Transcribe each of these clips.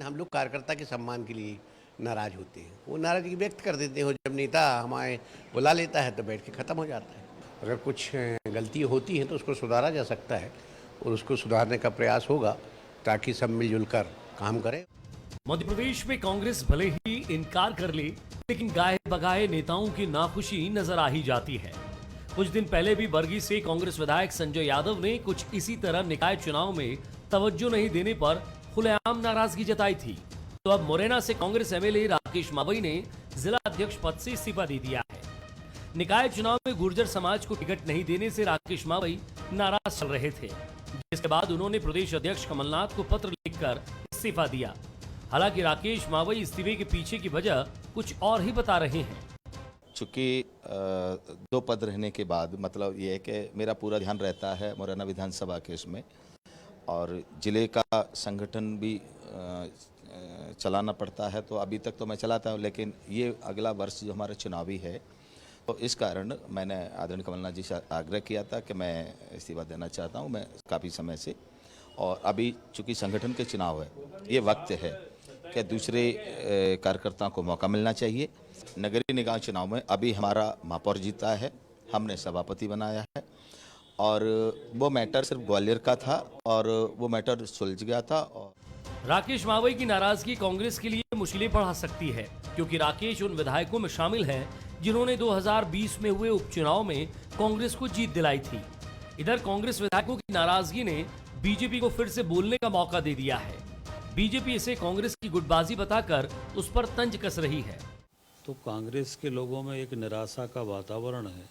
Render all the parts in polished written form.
हम लोग कार्यकर्ता के सम्मान के लिए नाराज होते हैं, वो नाराजगी व्यक्त कर देते हैं। जब नेता हमारे बुला लेता है तो बैठ के ख़त्म हो जाता है। अगर कुछ गलती होती है तो उसको सुधारा जा सकता है और उसको सुधारने का प्रयास होगा ताकि सब मिलजुल कर काम करें। मध्य प्रदेश में कांग्रेस भले ही इनकार कर ले, लेकिन गाये बगाए नेताओं की नाखुशी नजर आ ही जाती है। कुछ दिन पहले भी बरगी से कांग्रेस विधायक संजय यादव ने कुछ इसी तरह निकाय चुनाव में तवज्जो नहीं देने पर खुलेआम नाराजगी जताई थी। तो अब मुरैना से कांग्रेस एमएलए राकेश मावई ने जिला अध्यक्ष पद से इस्तीफा दे दिया है। निकाय चुनाव में गुर्जर समाज को टिकट नहीं देने से राकेश मावई नाराज चल रहे थे, जिसके बाद उन्होंने प्रदेश अध्यक्ष कमलनाथ को पत्र लिखकर इस्तीफा दिया। हालांकि राकेश मावई इस्तीफे के पीछे की वजह कुछ और ही बता रहे हैं। चूँकि 2 पद रहने के बाद मतलब ये है कि मेरा पूरा ध्यान रहता है मुरैना विधानसभा के उसमें, और ज़िले का संगठन भी चलाना पड़ता है। तो अभी तक तो मैं चलाता हूँ, लेकिन ये अगला वर्ष जो हमारा चुनावी है, तो इस कारण मैंने आदरणीय कमलनाथ जी से आग्रह किया था कि मैं इस्तीफा देना चाहता हूँ मैं काफ़ी समय से। और अभी चूँकि संगठन के चुनाव है, ये वक्त है कि दूसरे कार्यकर्ताओं को मौका मिलना चाहिए। नगरीय निकाय चुनाव में अभी हमारा महापौर जीता है, हमने सभापति बनाया है, और वो मैटर सिर्फ ग्वालियर का था और वो मैटर सुलझ गया था। और राकेश मावई की नाराजगी कांग्रेस के लिए मुश्किलें बढ़ा सकती है, क्योंकि राकेश उन विधायकों में शामिल हैं जिन्होंने 2020 में हुए उपचुनाव में कांग्रेस को जीत दिलाई थी। इधर कांग्रेस विधायकों की नाराजगी ने बीजेपी को फिर से बोलने का मौका दे दिया है। बीजेपी इसे कांग्रेस की गुटबाजी बताकर उस पर तंज कस रही है। तो कांग्रेस के लोगों में एक निराशा का वातावरण है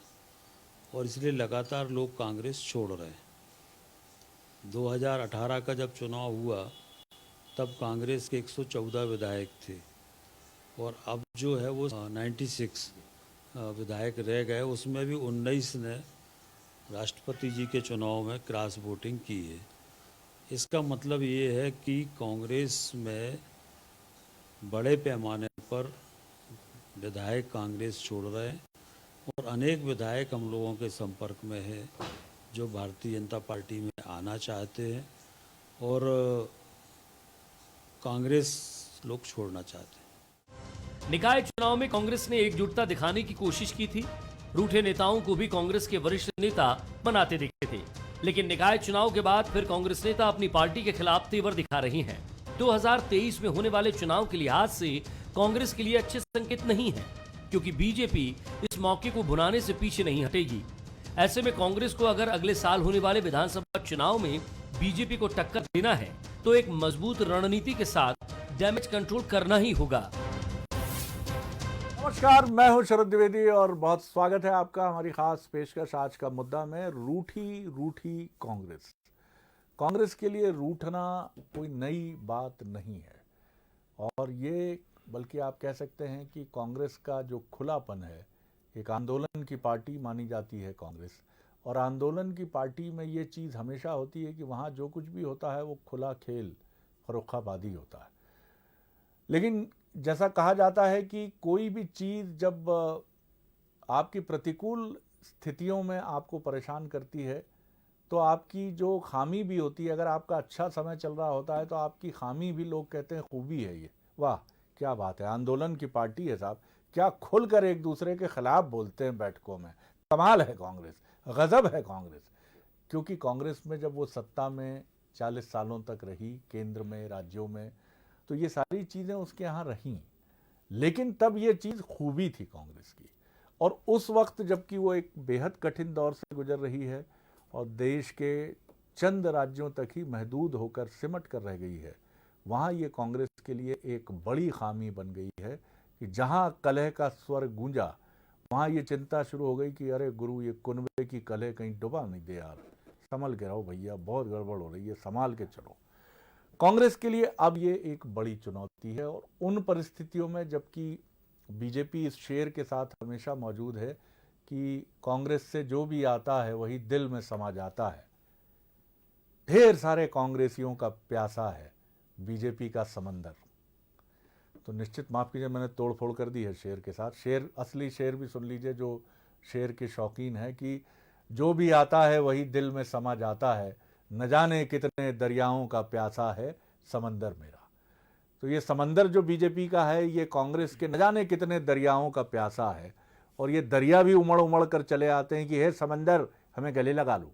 और इसलिए लगातार लोग कांग्रेस छोड़ रहे हैं। 2018 का जब चुनाव हुआ तब कांग्रेस के 114 विधायक थे और अब जो है वो 96 विधायक रह गए। उसमें भी 19 ने राष्ट्रपति जी के चुनाव में क्रॉस वोटिंग की है। इसका मतलब ये है कि कांग्रेस में बड़े पैमाने पर विधायक कांग्रेस छोड़ रहे हैं और अनेक विधायक हम लोगों के संपर्क में है जो भारतीय जनता पार्टी में आना चाहते हैं और कांग्रेस लोग छोड़ना चाहते हैं। निकाय चुनाव में कांग्रेस ने एकजुटता दिखाने की कोशिश की थी। रूठे नेताओं को भी कांग्रेस के वरिष्ठ नेता बनाते दिखे थे, लेकिन निकाय चुनाव के बाद फिर कांग्रेस नेता अपनी पार्टी के खिलाफ तेवर दिखा रही हैं। 2023 में होने वाले चुनाव के लिहाज से कांग्रेस के लिए अच्छे संकेत नहीं है, क्योंकि बीजेपी इस मौके को भुनाने से पीछे नहीं हटेगी। ऐसे में कांग्रेस को अगर अगले साल होने वाले विधानसभा चुनाव में बीजेपी को टक्कर देना है तो एक मजबूत रणनीति के साथ डैमेज कंट्रोल करना ही होगा। नमस्कार, मैं हूं शरद द्विवेदी और बहुत स्वागत है आपका हमारी खास पेशकश आज का मुद्दा में। रूठी कांग्रेस। कांग्रेस के लिए रूठना कोई नई बात नहीं है और ये बल्कि आप कह सकते हैं कि कांग्रेस का जो खुलापन है, एक आंदोलन की पार्टी मानी जाती है कांग्रेस, और आंदोलन की पार्टी में ये चीज़ हमेशा होती है कि वहाँ जो कुछ भी होता है वो खुला खेल फर्रुखाबादी होता है। लेकिन जैसा कहा जाता है कि कोई भी चीज़ जब आपकी प्रतिकूल स्थितियों में आपको परेशान करती है तो आपकी जो खामी भी होती है, अगर आपका अच्छा समय चल रहा होता है तो आपकी खामी भी लोग कहते हैं खूबी है। ये वाह क्या बात है, आंदोलन की पार्टी है साहब, क्या खुलकर एक दूसरे के खिलाफ बोलते हैं बैठकों में। कमाल है कांग्रेस, गजब है कांग्रेस। क्योंकि कांग्रेस में जब वो सत्ता में 40 सालों तक रही, केंद्र में, राज्यों में, तो ये सारी चीज़ें उसके यहाँ रहीं। लेकिन तब ये चीज़ खूबी थी कांग्रेस की। और उस वक्त जबकि वो एक बेहद कठिन दौर से गुजर रही है और देश के चंद राज्यों तक ही महदूद होकर सिमट कर रह गई है, वहाँ ये कांग्रेस के लिए एक बड़ी खामी बन गई है कि जहाँ कलह का स्वर गूंजा वहाँ ये चिंता शुरू हो गई कि अरे गुरु, ये कुनबे की कलह कहीं डुबा नहीं दे यार, संभल के रहो भैया, बहुत गड़बड़ हो रही है, संभाल के चलो। कांग्रेस के लिए अब ये एक बड़ी चुनौती है और उन परिस्थितियों में जबकि बीजेपी इस शेर के साथ हमेशा मौजूद है कि कांग्रेस से जो भी आता है वही दिल में समा जाता है। ढेर सारे कांग्रेसियों का प्यासा है बीजेपी का समंदर। तो निश्चित माफ कीजिए, मैंने तोड़फोड़ कर दी है शेर के साथ। शेर, असली शेर भी सुन लीजिए जो शेर के शौकीन है कि जो भी आता है वही दिल में समा जाता है, न जाने कितने दरियाओं का प्यासा है समंदर मेरा। तो ये समंदर जो बीजेपी का है, ये कांग्रेस के न जाने कितने दरियाओं का प्यासा है, और ये दरिया भी उमड़ उमड़ कर चले आते हैं कि हे समंदर हमें गले लगा लो।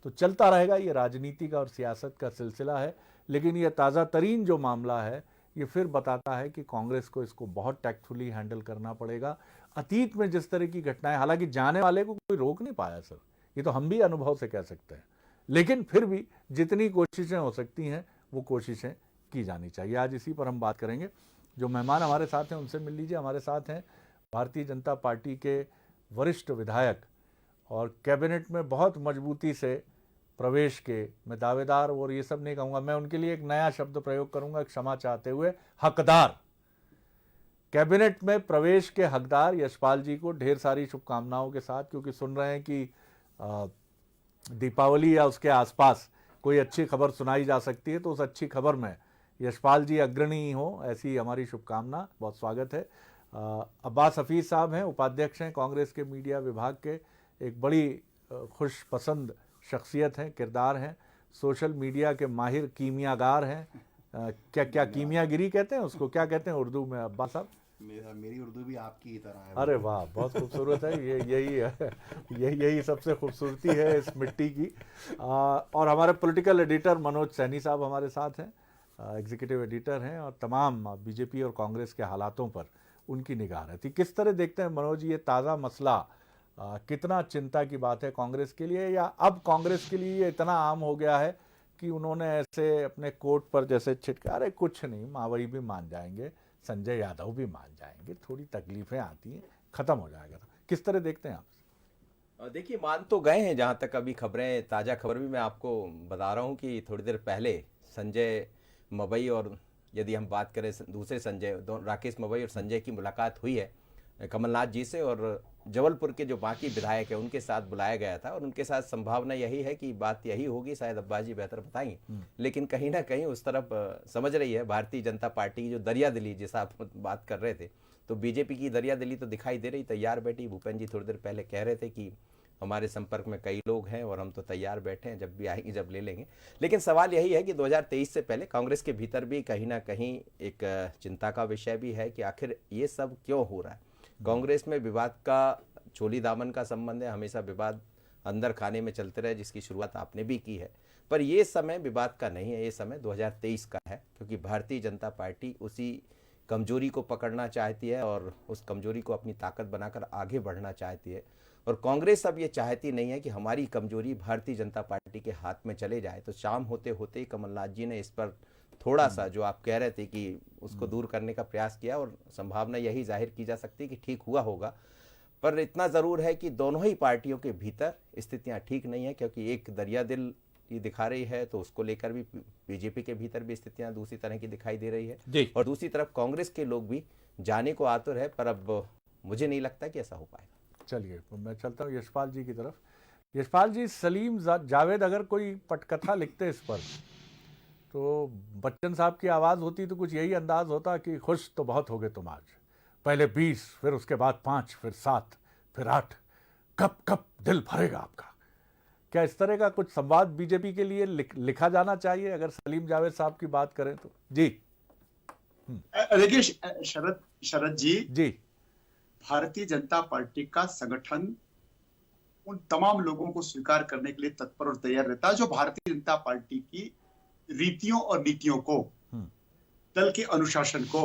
तो चलता रहेगा, ये राजनीति का और सियासत का सिलसिला है। लेकिन ये ताज़ा तरीन जो मामला है, ये फिर बताता है कि कांग्रेस को इसको बहुत टैक्टफुली हैंडल करना पड़ेगा। अतीत में जिस तरह की घटनाएं, हालांकि जाने वाले को कोई रोक नहीं पाया सर, ये तो हम भी अनुभव से कह सकते हैं, लेकिन फिर भी जितनी कोशिशें हो सकती हैं वो कोशिशें की जानी चाहिए। आज इसी पर हम बात करेंगे। जो मेहमान हमारे साथ हैं उनसे मिल लीजिए। हमारे साथ हैं भारतीय जनता पार्टी के वरिष्ठ विधायक और कैबिनेट में बहुत मजबूती से प्रवेश के, मैं दावेदार और ये सब नहीं कहूँगा, मैं उनके लिए एक नया शब्द प्रयोग करूँगा क्षमा चाहते हुए, हकदार, कैबिनेट में प्रवेश के हकदार यशपाल जी को ढेर सारी शुभकामनाओं के साथ, क्योंकि सुन रहे हैं कि दीपावली या उसके आसपास कोई अच्छी खबर सुनाई जा सकती है, तो उस अच्छी खबर में यशपाल जी अग्रणी हो, ऐसी हमारी शुभकामना। बहुत स्वागत है। अब्बास हफीज़ साहब हैं, उपाध्यक्ष हैं कांग्रेस के मीडिया विभाग के, एक बड़ी खुश पसंद शख्सियत हैं, किरदार हैं, सोशल मीडिया के माहिर कीमियागार हैं। क्या कीमियागिरी कहते हैं उसको, क्या कहते हैं उर्दू में अब्बास साहब? मेरी उर्दू भी आपकी ही तरह है। अरे वाह, बहुत खूबसूरत है। यही है, यही सबसे खूबसूरती है इस मिट्टी की। और हमारे पॉलिटिकल एडिटर मनोज सैनी साहब हमारे साथ हैं, एग्जीक्यूटिव एडिटर हैं, और तमाम बीजेपी और कांग्रेस के हालातों पर उनकी निगाह रहती। किस तरह देखते हैं मनोज, ये ताज़ा मसला कितना चिंता की बात है कांग्रेस के लिए, या अब कांग्रेस के लिए ये इतना आम हो गया है कि उन्होंने ऐसे अपने कोट पर जैसे छिटका, अरे कुछ नहीं, मावई भी मान जाएंगे, संजय यादव भी मान जाएंगे, थोड़ी तकलीफें आती हैं, खत्म हो जाएगा। किस तरह देखते हैं आप? देखिए, मान तो गए हैं, जहाँ तक अभी खबरें, ताज़ा खबर भी मैं आपको बता रहा हूँ कि थोड़ी देर पहले संजय मवई और, यदि हम बात करें दूसरे संजय, राकेश मवई और संजय की मुलाकात हुई है कमलनाथ जी से, और जबलपुर के जो बाकी विधायक हैं उनके साथ बुलाया गया था, और उनके साथ संभावना यही है कि बात यही होगी, शायद अब्बास जी बेहतर बताएंगे, लेकिन कहीं ना कहीं उस तरफ समझ रही है भारतीय जनता पार्टी की जो दरिया दिली, जैसा आप बात कर रहे थे, तो बीजेपी की दरिया दिली तो दिखाई दे रही, तैयार बैठी। भूपेंद्र जी थोड़ी देर पहले कह रहे थे कि हमारे संपर्क में कई लोग हैं और हम तो तैयार बैठे हैं, जब भी आएंगे जब ले लेंगे। लेकिन सवाल यही है कि 2023 से पहले कांग्रेस के भीतर भी कहीं ना कहीं एक चिंता का विषय भी है कि आखिर ये सब क्यों हो रहा है। कांग्रेस में विवाद का, चोली दामन का संबंध है, हमेशा विवाद अंदर खाने में चलते रहे, जिसकी शुरुआत आपने भी की है, पर ये समय विवाद का नहीं है, ये समय 2023 का है, क्योंकि भारतीय जनता पार्टी उसी कमजोरी को पकड़ना चाहती है और उस कमजोरी को अपनी ताकत बनाकर आगे बढ़ना चाहती है। और कांग्रेस अब ये चाहती नहीं है कि हमारी कमजोरी भारतीय जनता पार्टी के हाथ में चले जाए। तो शाम होते होते ही कमलनाथ जी ने इस पर थोड़ा सा, जो आप कह रहे थे कि उसको दूर करने का प्रयास किया, और संभावना यही जाहिर की जा सकती है कि ठीक हुआ होगा। पर इतना ज़रूर है कि दोनों ही पार्टियों के भीतर स्थितियां ठीक नहीं है, क्योंकि एक दरिया दिल ये दिखा रही है, तो उसको लेकर भी बीजेपी के भीतर भी स्थितियां दूसरी तरह की दिखाई दे रही है, और दूसरी तरफ कांग्रेस के लोग भी जाने को आतुर है, पर अब मुझे नहीं लगता कि ऐसा हो पाएगा। चलिए, मैं चलता हूँ यशपाल जी की तरफ। यशपाल जी, सलीम जावेद अगर कोई पटकथा लिखते इस पर, तो बच्चन साहब की आवाज़ होती तो कुछ यही अंदाज होता कि खुश तो बहुत हो गए तुम आज, पहले 20, फिर उसके बाद 5, फिर 7, फिर 8, कब कब दिल भरेगा आपका। क्या इस तरह का कुछ संवाद बीजेपी के लिए लिखा जाना चाहिए, अगर सलीम जावेद साहब की बात करें तो? जी देखिए शरद जी, भारतीय जनता पार्टी का संगठन उन तमाम लोगों को स्वीकार करने के लिए तत्पर और तैयार रहता है जो भारतीय जनता पार्टी की रीतियों और नीतियों को, दल के अनुशासन को,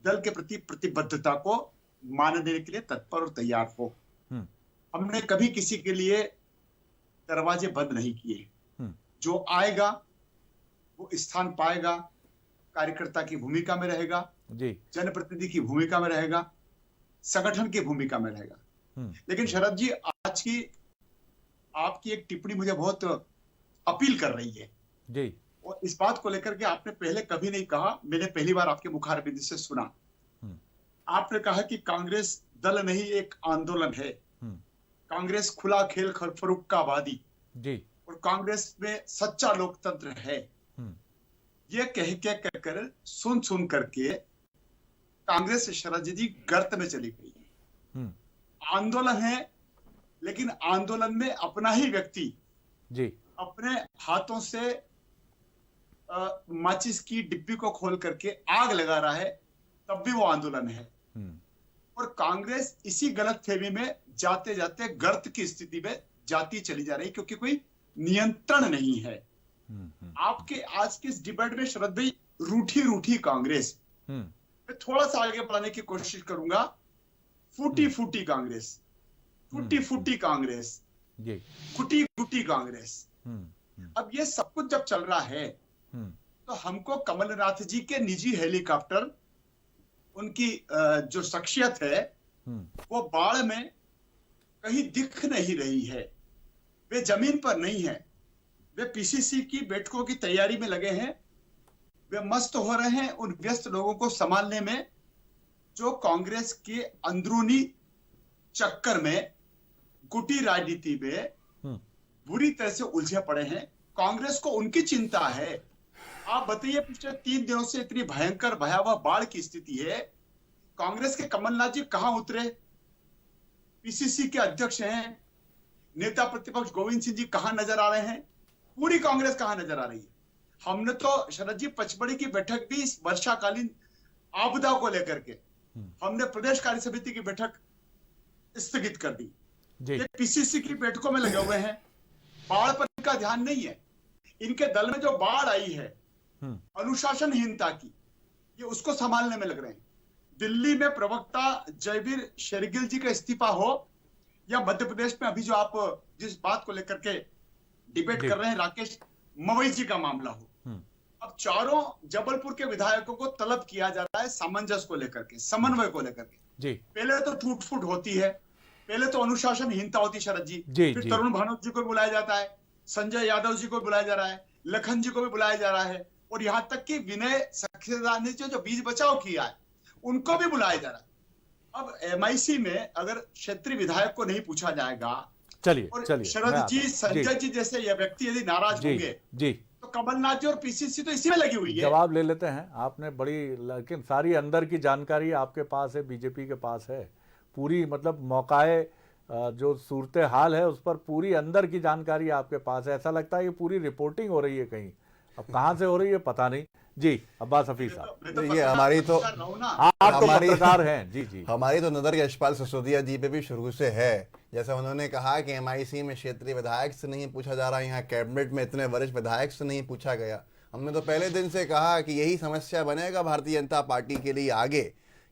दल के प्रति प्रतिबद्धता को मान देने के लिए तत्पर और तैयार हो। हमने कभी किसी के लिए दरवाजे बंद नहीं किए। जो आएगा वो स्थान पाएगा, कार्यकर्ता की भूमिका में रहेगा, जनप्रतिनिधि की भूमिका में रहेगा, संगठन की भूमिका में रहेगा। लेकिन शरद जी, आज की आपकी एक टिप्पणी मुझे बहुत अपील कर रही है जी, और इस बात को लेकर के आपने पहले कभी नहीं कहा, मैंने पहली बार आपके मुखारबिंद से सुना। आपने कहा कि कांग्रेस दल नहीं एक आंदोलन है, कांग्रेस खुला खेल फरुक्कावादी जी, और कांग्रेस में सच्चा लोकतंत्र है। ये कहकर सुन करके कांग्रेस शरद जी गर्त में चली गई है। आंदोलन है, लेकिन आंदोलन में अपना ही व्यक्ति जी अपने हाथों से माचिस की डिब्बी को खोल करके आग लगा रहा है, तब भी वो आंदोलन है। और कांग्रेस इसी गलतफहमी में जाते जाते गर्त की स्थिति में जाती चली जा रही, क्योंकि कोई नियंत्रण नहीं है। आपके आज के इस डिबेट में शरद भाई, रूठी रूठी कांग्रेस, मैं थोड़ा सा आगे बढ़ाने की कोशिश करूंगा। फूटी फूटी कांग्रेस, फूटी फूटी कांग्रेस, कुटी कुटी कांग्रेस। अब ये सब कुछ जब चल रहा है तो हमको कमलनाथ जी के निजी हेलीकॉप्टर, उनकी जो शख्सियत है वो बाढ़ में कहीं दिख नहीं रही है, वे जमीन पर नहीं है, वे पीसीसी की बैठकों की तैयारी में लगे हैं, वे मस्त हो रहे हैं उन व्यस्त लोगों को संभालने में जो कांग्रेस के अंदरूनी चक्कर में, गुटी राजनीति में बुरी तरह से उलझे पड़े हैं। कांग्रेस को उनकी चिंता है। आप बताइए, पिछले 3 दिनों से इतनी भयंकर भयावह बाढ़ की स्थिति है, कांग्रेस के कमलनाथ जी कहां उतरे? पीसीसी के अध्यक्ष हैं, नेता प्रतिपक्ष गोविंद सिंह जी कहां नजर आ रहे हैं? पूरी कांग्रेस कहां नजर आ रही है? हमने तो शरद जी पचमढ़ी की बैठक भी इस वर्षाकालीन आपदा को लेकर के हमने प्रदेश कार्य समिति की बैठक स्थगित कर दी। ये पीसीसी की बैठकों में लगे हुए हैं, बाढ़ पर इनका ध्यान नहीं है। इनके दल में जो बाढ़ आई है अनुशासनहीनता की, ये उसको संभालने में लग रहे हैं। दिल्ली में प्रवक्ता जयवीर शेरगिल जी का इस्तीफा हो, या मध्य प्रदेश में अभी जो आप जिस बात को लेकर के डिबेट कर रहे हैं राकेश मवई जी का मामला हो, अब चारों जबलपुर के विधायकों को तलब किया जा रहा है सामंजस्य को लेकर के, समन्वय को लेकर के। पहले तो टूट फूट होती है, पहले तो अनुशासनहीनता होती शरद जी, फिर तरुण भानोत जी को बुलाया जाता है, संजय यादव जी को बुलाया जा रहा है, लखन जी को भी बुलाया जा रहा है, और यहां तक कि विनय सक्सेना ने जो बीज बचाव किया है उनको भी बुलाया जा रहा है। अब एमआईसी में अगर क्षेत्रीय विधायक को नहीं पूछा जाएगा, चलिए शरद जी, संजय जी जैसे ये व्यक्ति यदि नाराज होंगे तो कमलनाथ जी और पीसीसी तो इसी में लगी हुई है। जवाब ले लेते हैं आपने, बड़ी लेकिन सारी अंदर की जानकारी आपके पास है, बीजेपी के पास है पूरी, मतलब मौकाए जो सूरत हाल है उस पर पूरी अंदर की जानकारी आपके पास है। ऐसा लगता है ये पूरी रिपोर्टिंग हो रही है कहीं, अब कहां से हो रही है पता नहीं। जी अब्बास हफीज साहब, ये हमारी तो आप तो पत्रकार हैं। जी हमारी तो नजर यशपाल सिसोदिया जी पे भी शुरू से है। जैसा उन्होंने कहा कि एमआईसी में क्षेत्रीय विधायक से नहीं पूछा जा रहा, यहाँ कैबिनेट में इतने वरिष्ठ विधायक से नहीं पूछा गया। हमने तो पहले दिन से कहा कि यही समस्या बनेगा भारतीय जनता पार्टी के लिए आगे,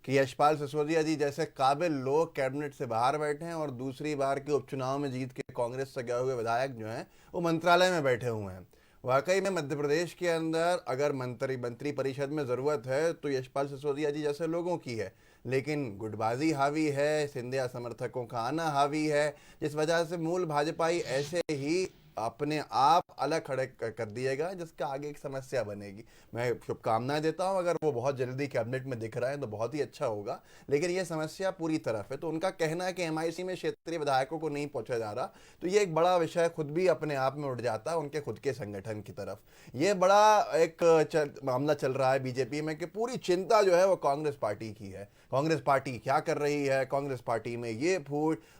कि यशपाल सिसोदिया जी जैसे काबिल लोग कैबिनेट से बाहर बैठे हैं और दूसरी बार के उपचुनाव में जीत के कांग्रेस से गए हुए विधायक जो हैं वो मंत्रालय में बैठे हुए हैं। वाकई में मध्य प्रदेश के अंदर अगर मंत्री परिषद में ज़रूरत है तो यशपाल सिसोदिया जी जैसे लोगों की है, लेकिन गुटबाजी हावी है, सिंधिया समर्थकों का आना हावी है, जिस वजह से मूल भाजपाई ऐसे ही अपने आप अलग खड़े कर दिएगा, जिसका आगे एक समस्या बनेगी। मैं शुभकामनाएं देता हूं, अगर वो बहुत जल्दी कैबिनेट में दिख रहा है तो बहुत ही अच्छा होगा, लेकिन ये समस्या पूरी तरफ है। तो उनका कहना है कि एमआईसी में क्षेत्रीय विधायकों को नहीं पहुंचा जा रहा, तो ये एक बड़ा विषय खुद भी अपने आप में उठ जाता है उनके खुद के संगठन की तरफ। ये बड़ा एक मामला चल रहा है बीजेपी में कि पूरी चिंता जो है वो कांग्रेस पार्टी की है। कांग्रेस पार्टी क्या कर रही है? कांग्रेस पार्टी में ये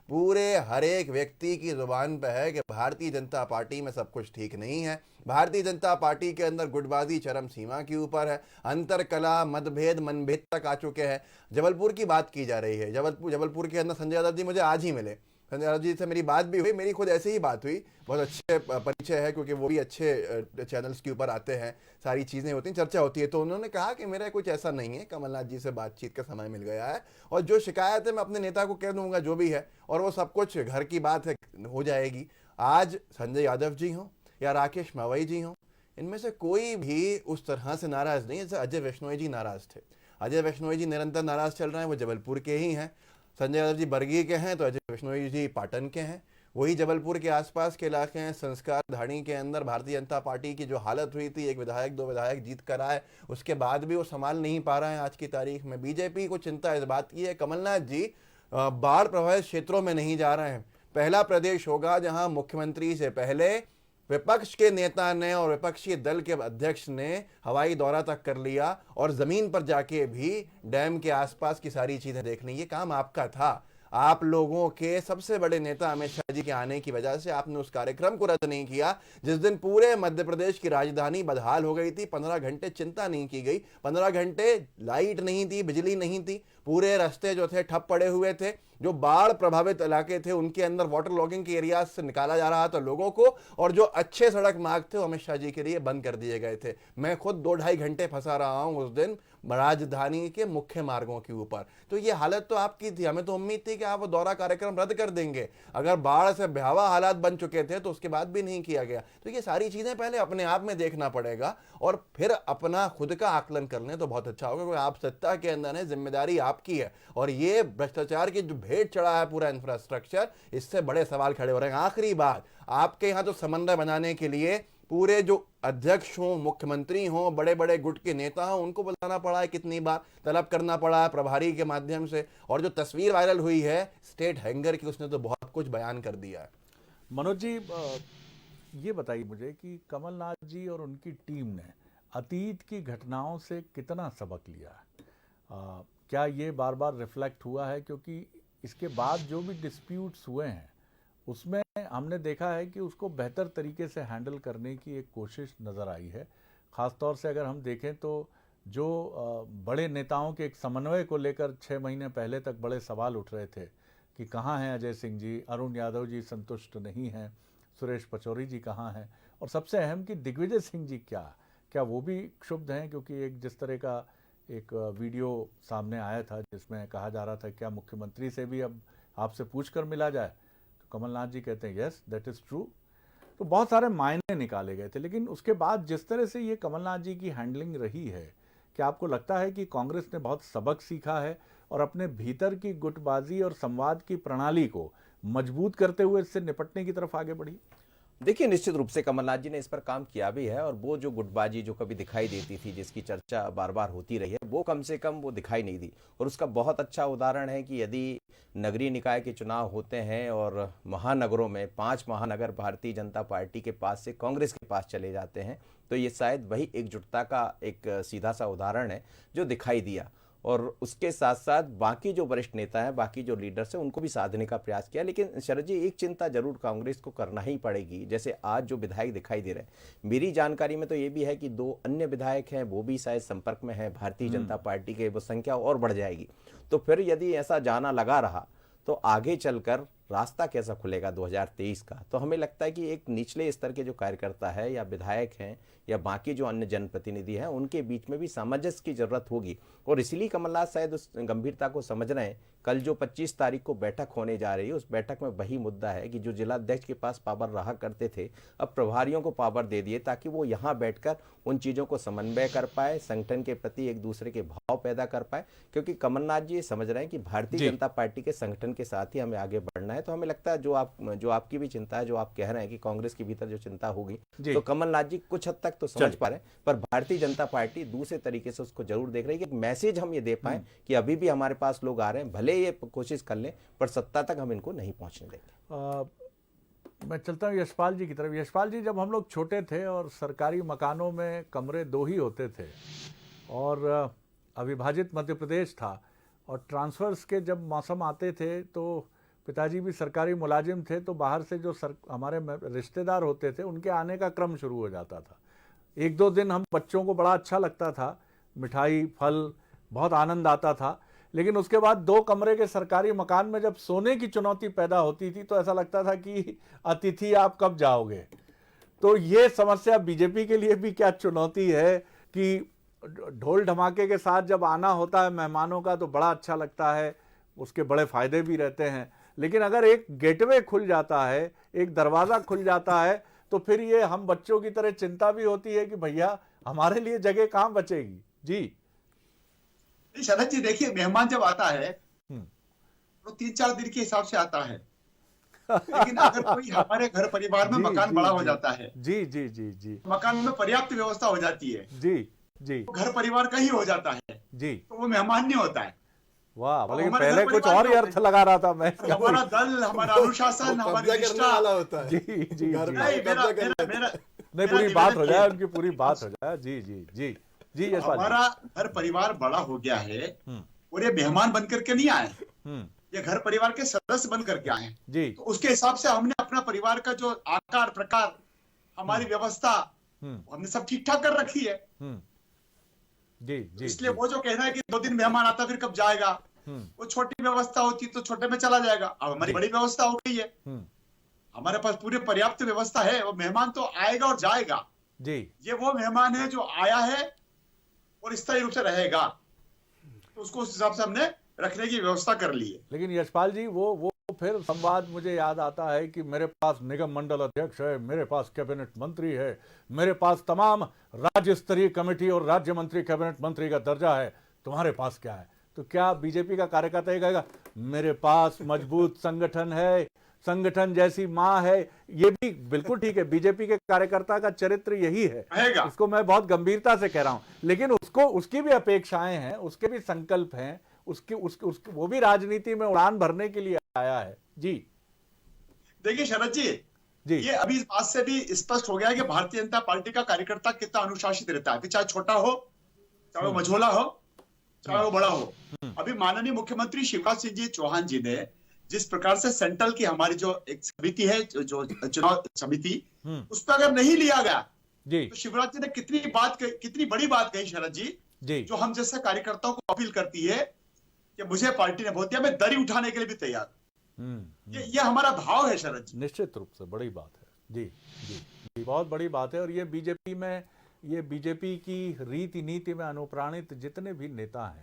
पूरे हर एक व्यक्ति की जुबान पे है कि भारतीय जनता पार्टी में सब कुछ ठीक नहीं है। भारतीय जनता पार्टी के अंदर गुटबाजी चरम सीमा के ऊपर है, अंतर कला मतभेद मनभेद तक आ चुके हैं। जबलपुर की बात की जा रही है, जबलपुर के अंदर संजय यादव जी मुझे आज ही मिले, संजय यादव जी से मेरी बात भी हुई, मेरी खुद ऐसे ही बात हुई, बहुत अच्छे परिचय है क्योंकि वो भी अच्छे चैनल्स के ऊपर आते हैं, सारी चीज़ें होती हैं, चर्चा होती है। तो उन्होंने कहा कि मेरा कुछ ऐसा नहीं है, कमलनाथ जी से बातचीत का समय मिल गया है और जो शिकायत है मैं अपने नेता को कह दूंगा जो भी है, और वो सब कुछ घर की बात है हो जाएगी। आज संजय यादव जी हों या राकेश मवई जी हों, इनमें से कोई भी उस तरह से नाराज़ नहीं है जैसे अजय वैष्णोई जी नाराज़ थे। अजय वैष्णोई जी निरंतर नाराज़ चल रहे हैं, वो जबलपुर के ही हैं। संजय यादव जी बरगी के हैं तो अजय वैष्णोई जी पाटन के हैं, वही जबलपुर के आसपास के इलाके हैं। संस्कार धाड़ी के अंदर भारतीय जनता पार्टी की जो हालत हुई थी, एक विधायक 2 विधायक जीत कर आए, उसके बाद भी वो संभाल नहीं पा रहे हैं आज की तारीख में। बीजेपी को चिंता इस बात की है कमलनाथ जी बाढ़ प्रभावित क्षेत्रों में नहीं जा रहे हैं। पहला प्रदेश होगा जहां मुख्यमंत्री से पहले विपक्ष के नेता ने और विपक्षी दल के अध्यक्ष ने हवाई दौरा तक कर लिया और जमीन पर जाके भी डैम के आसपास की सारी चीजें देख ली। ये काम आपका था। आप लोगों के सबसे बड़े नेता अमित शाह जी के आने की वजह से आपने उस कार्यक्रम को रद्द नहीं किया जिस दिन पूरे मध्य प्रदेश की राजधानी बदहाल हो गई थी। 15 घंटे चिंता नहीं की गई, 15 घंटे लाइट नहीं थी, बिजली नहीं थी, पूरे रास्ते जो थे ठप पड़े हुए थे। जो बाढ़ प्रभावित इलाके थे उनके अंदर वाटर लॉगिंग के एरिया से निकाला जा रहा था लोगों को, और जो अच्छे सड़क मार्ग थे वो अमित शाह जी के लिए बंद कर दिए गए थे। मैं खुद 2-2.5 घंटे फंसा रहा हूं उस दिन राजधानी के मुख्य मार्गों के ऊपर। तो ये हालत तो आपकी थी, हमें तो उम्मीद थी कि आप वो दौरा कार्यक्रम रद्द कर देंगे। अगर बाढ़ से भयावह हालात बन चुके थे तो उसके बाद भी नहीं किया गया। तो ये सारी चीजें पहले अपने आप में देखना पड़ेगा और फिर अपना खुद का आकलन कर लें तो बहुत अच्छा होगा, क्योंकि आप सत्ता के अंदर है, जिम्मेदारी आपकी है। और ये भ्रष्टाचार की जो भेंट चढ़ा है पूरा इंफ्रास्ट्रक्चर, इससे बड़े सवाल खड़े हो रहे हैं। आखिरी बात, आपके यहाँ तो समन्वय बनाने के लिए पूरे जो अध्यक्ष हों, मुख्यमंत्री हों, बड़े बड़े गुट के नेता हों, उनको बुलाना पड़ा है, कितनी बार तलब करना पड़ा है प्रभारी के माध्यम से। और जो तस्वीर वायरल हुई है स्टेट हैंगर की, उसने तो बहुत कुछ बयान कर दिया है। मनोज जी, ये बताइए मुझे कि कमलनाथ जी और उनकी टीम ने अतीत की घटनाओं से कितना सबक लिया है? क्या ये बार बार रिफ्लेक्ट हुआ है? क्योंकि इसके बाद जो भी डिस्प्यूट्स हुए हैं उसमें हमने देखा है कि उसको बेहतर तरीके से हैंडल करने की एक कोशिश नज़र आई है। ख़ास तौर से अगर हम देखें तो जो बड़े नेताओं के एक समन्वय को लेकर 6 महीने पहले तक बड़े सवाल उठ रहे थे कि कहाँ हैं अजय सिंह जी, अरुण यादव जी संतुष्ट नहीं हैं, सुरेश पचौरी जी कहाँ हैं, और सबसे अहम कि दिग्विजय सिंह जी क्या वो भी क्षुब्ध हैं? क्योंकि एक जिस तरह का एक वीडियो सामने आया था जिसमें कहा जा रहा था क्या मुख्यमंत्री से भी अब आपसे पूछकर मिला जाए, तो कमलनाथ जी कहते हैं यस दैट इज़ ट्रू। तो बहुत सारे मायने निकाले गए थे, लेकिन उसके बाद जिस तरह से ये कमलनाथ जी की हैंडलिंग रही है, क्या आपको लगता है कि कांग्रेस ने बहुत सबक सीखा है और अपने भीतर की गुटबाजी और संवाद की प्रणाली को मजबूत करते हुए इससे निपटने की तरफ आगे बढ़ी? देखिए, निश्चित रूप से कमलनाथ जी ने इस पर काम किया भी है, और वो जो गुटबाजी जो कभी दिखाई देती थी, जिसकी चर्चा बार बार होती रही है, वो कम से कम वो दिखाई नहीं दी। और उसका बहुत अच्छा उदाहरण है कि यदि नगरीय निकाय के चुनाव होते हैं और महानगरों में 5 महानगर भारतीय जनता पार्टी के पास से कांग्रेस के पास चले जाते हैं, तो ये शायद वही एकजुटता का एक सीधा सा उदाहरण है जो दिखाई दिया। और उसके साथ साथ बाकी जो वरिष्ठ नेता हैं, बाकी जो लीडर्स हैं, उनको भी साधने का प्रयास किया। लेकिन शरद जी, एक चिंता जरूर कांग्रेस को करना ही पड़ेगी। जैसे आज जो विधायक दिखाई दे रहे हैं, मेरी जानकारी में तो ये भी है कि 2 अन्य विधायक हैं, वो भी शायद संपर्क में है भारतीय जनता पार्टी के, वो संख्या और बढ़ जाएगी। तो फिर यदि ऐसा जाना लगा रहा तो आगे चलकर रास्ता कैसा खुलेगा 2023 का? तो हमें लगता है कि एक निचले स्तर के जो कार्यकर्ता है या विधायक हैं या बाकी जो अन्य जनप्रतिनिधि हैं, उनके बीच में भी सामंजस्य की जरूरत होगी। और इसलिए कमलनाथ शायद उस गंभीरता को समझ रहे हैं। कल जो 25 तारीख को बैठक होने जा रही है, उस बैठक में वही मुद्दा है कि जो जिलाध्यक्ष के पास पावर रहा करते थे, अब प्रभारियों को पावर दे दिए ताकि वो यहाँ बैठकर उन चीज़ों को समन्वय कर पाए, संगठन के प्रति एक दूसरे के भाव पैदा कर पाए। क्योंकि कमलनाथ जी समझ रहे हैं कि भारतीय जनता पार्टी के संगठन के साथ ही हमें आगे बढ़ना है। तो हमें लगता है जो आपकी भी चिंता है, जो आप कह रहे हैं कि कांग्रेस के भीतर जो चिंता होगी, तो कमलनाथ जी कुछ हद तक तो समझ पा रहे हैं, पर भारतीय जनता पार्टी दूसरे तरीके से उसको जरूर देख रही है कि एक मैसेज हम ये दे पाए कि अभी भी हमारे पास लोग आ रहे हैं, भले ये कोशिश कर लें, पर सत्ता तक हम इनको नहीं पहुंचने देंगे। मैं चलता हूँ यशपाल जी की तरफ। यशपाल जी, जब हम लोग छोटे थे और सरकारी मकानों में कमरे 2 ही होते थे और अविभाजित मध्य प्रदेश था, और ट्रांसफर्स के जब मौसम आते थे तो पिताजी भी सरकारी मुलाजिम थे, तो बाहर से जो हमारे रिश्तेदार होते थे उनके आने का क्रम शुरू हो जाता था। 1-2 दिन हम बच्चों को बड़ा अच्छा लगता था, मिठाई फल बहुत आनंद आता था, लेकिन उसके बाद 2 कमरे के सरकारी मकान में जब सोने की चुनौती पैदा होती थी तो ऐसा लगता था कि अतिथि आप कब जाओगे। तो ये समस्या बीजेपी के लिए भी क्या चुनौती है कि ढोल धमाके के साथ जब आना होता है मेहमानों का तो बड़ा अच्छा लगता है, उसके बड़े फायदे भी रहते हैं, लेकिन अगर एक गेटवे खुल जाता है, एक दरवाज़ा खुल जाता है, तो फिर ये हम बच्चों की तरह चिंता भी होती है कि भैया हमारे लिए जगह कहाँ बचेगी। जी शरद जी, देखिए, मेहमान जब आता है तो 3-4 दिन के हिसाब से आता है, लेकिन अगर कोई हमारे घर परिवार में मकान बड़ा हो जाता है, जी जी जी जी, मकान में पर्याप्त व्यवस्था हो जाती है, जी जी, घर परिवार का ही हो जाता है, जी, तो वो मेहमान नहीं होता है। वाह, लेकिन पहले कुछ और ही अर्थ लगा रहा था मैं। हमारा दल, हमारा अनुशासन, हमारी निष्ठा होता है। जी जी, नहीं, पूरी बात हो जाए, उनकी पूरी बात हो जाए। जी जी जी जी, हमारा घर परिवार बड़ा हो गया है और ये मेहमान बन करके नहीं आए, ये घर परिवार के सदस्य बन करके आए हैं जी। तो उसके हिसाब से हमने अपना परिवार का जो आकार प्रकार हमारी व्यवस्था हमने सब ठीक ठाक कर रखी है। जी जी। इसलिए वो जो कहना है कि 2 दिन मेहमान आता फिर कब जाएगा, वो छोटी व्यवस्था होती तो छोटे में चला जाएगा। अब हमारी बड़ी व्यवस्था हो गई है, हमारे पास पूरी पर्याप्त व्यवस्था है। वो मेहमान तो आएगा और जाएगा जी। ये वो मेहमान है जो आया है और स्थायी रूप से रहेगा, तो उसको उस हिसाब से हमने रखने की व्यवस्था कर ली है। लेकिन यशपाल जी वो फिर संवाद मुझे याद आता है कि मेरे पास निगम मंडल अध्यक्ष है, मेरे पास कैबिनेट मंत्री है, मेरे पास तमाम राज्य स्तरीय कमेटी और राज्य मंत्री कैबिनेट मंत्री का दर्जा है, तुम्हारे पास क्या है? तो क्या बीजेपी का कार्यकर्ता ये कहेगा मेरे पास मजबूत संगठन है, संगठन जैसी मां है? ये भी बिल्कुल ठीक है, बीजेपी के कार्यकर्ता का चरित्र यही है, इसको मैं बहुत गंभीरता से कह रहा हूं। लेकिन उसकी भी अपेक्षाएं हैं, उसके भी संकल्प हैं, उसके वो भी राजनीति में उड़ान भरने के लिए आया है। जी देखिए शरद जी, ये अभी इस बात से भी स्पष्ट हो गया है कि भारतीय जनता पार्टी का कार्यकर्ता कितना अनुशासित रहता है, चाहे छोटा हो, चाहे वो मझोला हो, चाहे वो बड़ा हो। अभी माननीय मुख्यमंत्री शिवराज सिंह जी चौहान जी ने जिस प्रकार से सेंट्रल की हमारी जो एक समिति है, जो चुनाव समिति, उस पर अगर नहीं लिया गया तो शिवराज जी ने कितनी बड़ी बात कही शरद जी, जो हम जैसे कार्यकर्ताओं को अपील करती है कि मुझे पार्टी ने वोट दिया, मैं दरी उठाने के लिए भी तैयार। ये हमारा भाव है शरद जी। निश्चित रूप से बड़ी बात है। जी जी जी, बहुत बड़ी बात है। और ये बीजेपी की रीति नीति में अनुप्राणित जितने भी नेता हैं,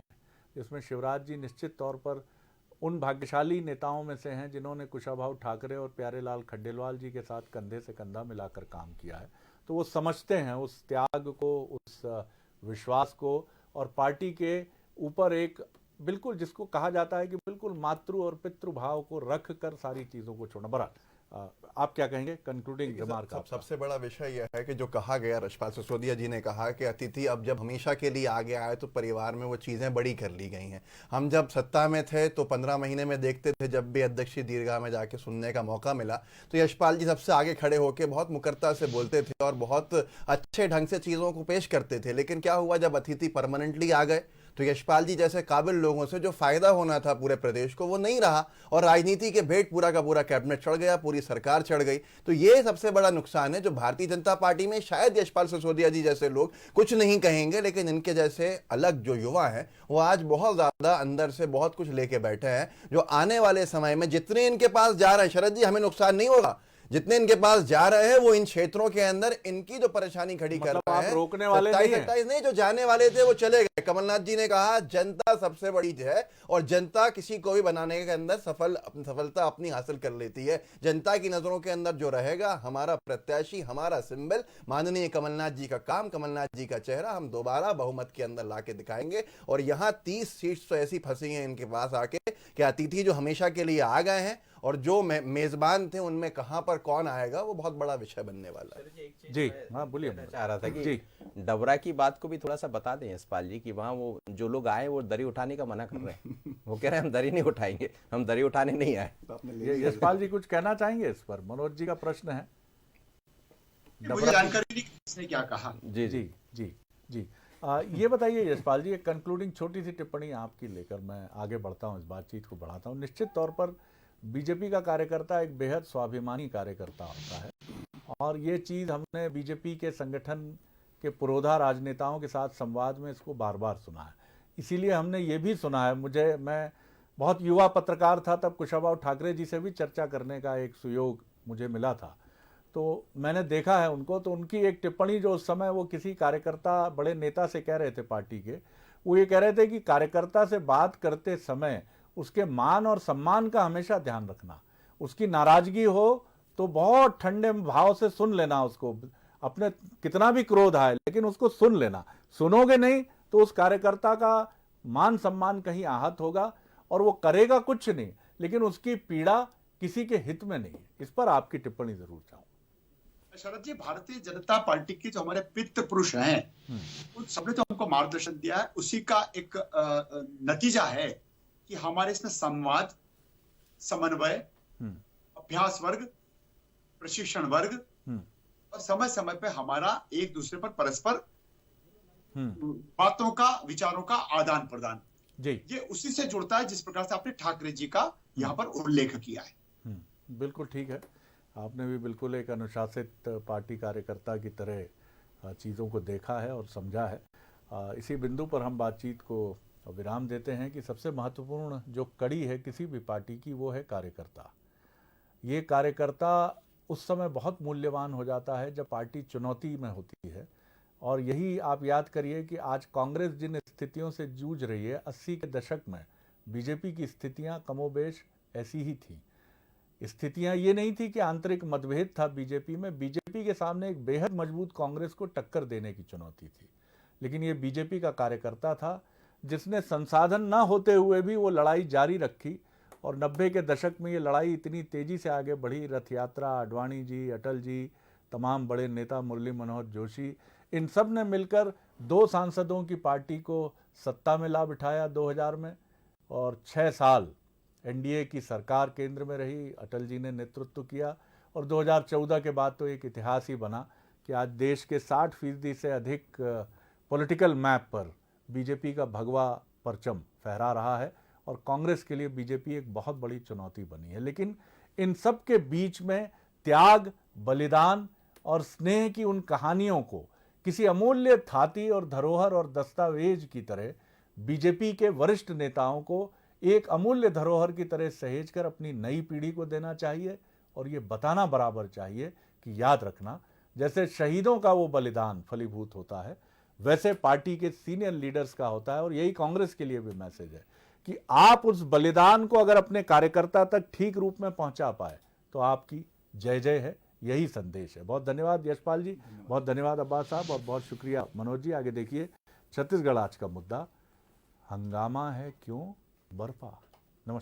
इसमें शिवराज जी निश्चित तौर पर उन भाग्यशाली नेताओं में से हैं जिन्होंने कुशाभाऊ ठाकरे और प्यारेलाल खंडेलवाल जी के साथ कंधे से कंधा मिलाकर काम किया है। तो वो समझते हैं उस त्याग को, उस विश्वास को, और पार्टी के ऊपर एक बिल्कुल जिसको कहा जाता है कि बिल्कुल मातृ और पितृभाव को रख कर सारी चीज़ों को छोड़ना। बड़ा आप क्या कहेंगे कंक्लूडिंग रिमार्क? सबसे बड़ा विषय यह है कि जो कहा गया, रजपाल सिसोदिया जी ने कहा कि अतिथि अब जब हमेशा के लिए आगे आए तो परिवार में वो चीज़ें बड़ी कर ली गई हैं। हम जब सत्ता में थे तो 15 महीने में देखते थे, जब भी अध्यक्षीय दीर्घा में जाके सुनने का मौका मिला तो यशपाल जी सबसे आगे खड़े होकर बहुत मुकर्रता से बोलते थे और बहुत अच्छे ढंग से चीज़ों को पेश करते थे। लेकिन क्या हुआ, जब अतिथि परमानेंटली आ गए तो यशपाल जी जैसे काबिल लोगों से जो फायदा होना था पूरे प्रदेश को वो नहीं रहा, और राजनीति के भेंट पूरा का पूरा कैबिनेट चढ़ गया, पूरी सरकार चढ़ गई। तो ये सबसे बड़ा नुकसान है जो भारतीय जनता पार्टी में शायद यशपाल सिसोदिया जी जैसे लोग कुछ नहीं कहेंगे, लेकिन इनके जैसे अलग जो युवा हैं वो आज बहुत ज्यादा अंदर से बहुत कुछ लेके बैठे हैं, जो आने वाले समय में जितने इनके पास जा रहे हैं, शरद जी हमें नुकसान नहीं होगा, जितने इनके पास जा रहे हैं वो इन क्षेत्रों के अंदर इनकी जो परेशानी खड़ी कर रहे हैं, रोकने वाले नहीं, जो जाने वाले थे वो चले गए। कमलनाथ जी ने कहा जनता सबसे बड़ी है और जनता किसी को भी बनाने के अंदर सफलता अपनी हासिल कर लेती है। जनता की नजरों के अंदर जो रहेगा हमारा प्रत्याशी, हमारा सिंबल माननीय कमलनाथ जी का काम, कमलनाथ जी का चेहरा हम दोबारा बहुमत के अंदर लाके दिखाएंगे। और यहाँ 30 सीट्स तो ऐसी फंसी हैं इनके पास आके कि अतिथि जो हमेशा के लिए आ गए हैं और जो मेजबान थे उनमें कहां पर कौन आएगा वो बहुत बड़ा विषय बनने वाला है। जी हाँ बोलिए। मैं चाह रहा था कि डबरा की बात को भी थोड़ा सा बता दें यशपाल जी कि वहाँ वो जो लोग आए वो दरी उठाने का मना कर रहे हैं। वो कह रहे हैं हम दरी नहीं उठाएंगे, हम दरी उठाने नहीं आए। यशपाल जी कुछ कहना चाहेंगे इस पर? मनोज जी का प्रश्न है। मुझे जानकारी नहीं किसने क्या कहा। जी जी जी जी ये बताइए यशपाल जी, एक कंक्लूडिंग छोटी सी टिप्पणी आपकी लेकर मैं आगे बढ़ता हूँ, इस बातचीत को बढ़ाता हूँ। निश्चित तौर पर बीजेपी का कार्यकर्ता एक बेहद स्वाभिमानी कार्यकर्ता होता है, और ये चीज़ हमने बीजेपी के संगठन के पुरोधा राजनेताओं के साथ संवाद में इसको बार बार सुना है। इसीलिए हमने ये भी सुना है, मैं बहुत युवा पत्रकार था तब कुशाभाऊ ठाकरे जी से भी चर्चा करने का एक सुयोग मुझे मिला था, तो मैंने देखा है उनको। तो उनकी एक टिप्पणी जो उस समय वो किसी कार्यकर्ता बड़े नेता से कह रहे थे पार्टी के, वो ये कह रहे थे कि कार्यकर्ता से बात करते समय उसके मान और सम्मान का हमेशा ध्यान रखना, उसकी नाराजगी हो तो बहुत ठंडे भाव से सुन लेना, उसको अपने कितना भी क्रोध आए लेकिन उसको सुन लेना। सुनोगे नहीं तो उस कार्यकर्ता का मान सम्मान कहीं आहत होगा और वो करेगा कुछ नहीं, लेकिन उसकी पीड़ा किसी के हित में नहीं है। इस पर आपकी टिप्पणी जरूर चाहूँ। शरद जी, भारतीय जनता पार्टी के जो हमारे पितृ पुरुष हैं उन सबने तो हमको मार्गदर्शन दिया है, उसी का एक नतीजा है कि हमारे इसमें संवाद, समन्वय, अभ्यास वर्ग, प्रशिक्षण वर्ग और समय समय पे हमारा एक दूसरे पर परस्पर बातों का, विचारों का आदान प्रदान, ये उसी से जुड़ता है जिस प्रकार से आपने ठाकरे जी का यहाँ पर उल्लेख किया है। बिल्कुल ठीक है। आपने भी बिल्कुल एक अनुशासित पार्टी कार्यकर्ता की तरह चीज़ों को देखा है और समझा है। इसी बिंदु पर हम बातचीत को विराम देते हैं कि सबसे महत्वपूर्ण जो कड़ी है किसी भी पार्टी की वो है कार्यकर्ता। ये कार्यकर्ता उस समय बहुत मूल्यवान हो जाता है जब पार्टी चुनौती में होती है। और यही आप याद करिए कि आज कांग्रेस जिन स्थितियों से जूझ रही है, 80 के दशक में बीजेपी की स्थितियां कमोबेश ऐसी ही थी। स्थितियां ये नहीं थी कि आंतरिक मतभेद था बीजेपी में, बीजेपी के सामने एक बेहद मजबूत कांग्रेस को टक्कर देने की चुनौती थी। लेकिन ये बीजेपी का कार्यकर्ता था जिसने संसाधन न होते हुए भी वो लड़ाई जारी रखी। और 90 के दशक में ये लड़ाई इतनी तेजी से आगे बढ़ी, रथ यात्रा, आडवाणी जी, अटल जी, तमाम बड़े नेता, मुरली मनोहर जोशी, इन सब ने मिलकर 2 सांसदों की पार्टी को सत्ता में ला बिठाया 2000 में। और 6 साल एनडीए की सरकार केंद्र में रही, अटल जी ने नेतृत्व किया। और 2014 के बाद तो एक इतिहास ही बना कि आज देश के 60% से अधिक पॉलिटिकल मैप पर बीजेपी का भगवा परचम फहरा रहा है। और कांग्रेस के लिए बीजेपी एक बहुत बड़ी चुनौती बनी है। लेकिन इन सब के बीच में त्याग, बलिदान और स्नेह की उन कहानियों को किसी अमूल्य थाती और धरोहर और दस्तावेज की तरह बीजेपी के वरिष्ठ नेताओं को एक अमूल्य धरोहर की तरह सहेजकर अपनी नई पीढ़ी को देना चाहिए। और ये बताना बराबर चाहिए कि याद रखना, जैसे शहीदों का वो बलिदान फलीभूत होता है, वैसे पार्टी के सीनियर लीडर्स का होता है। और यही कांग्रेस के लिए भी मैसेज है कि आप उस बलिदान को अगर अपने कार्यकर्ता तक ठीक रूप में पहुंचा पाए तो आपकी जय जय है, यही संदेश है। बहुत धन्यवाद यशपाल जी, बहुत धन्यवाद अब्बास साहब, और बहुत शुक्रिया मनोज जी। आगे देखिए छत्तीसगढ़ आज का मुद्दा, हंगामा है क्यों बर्पा।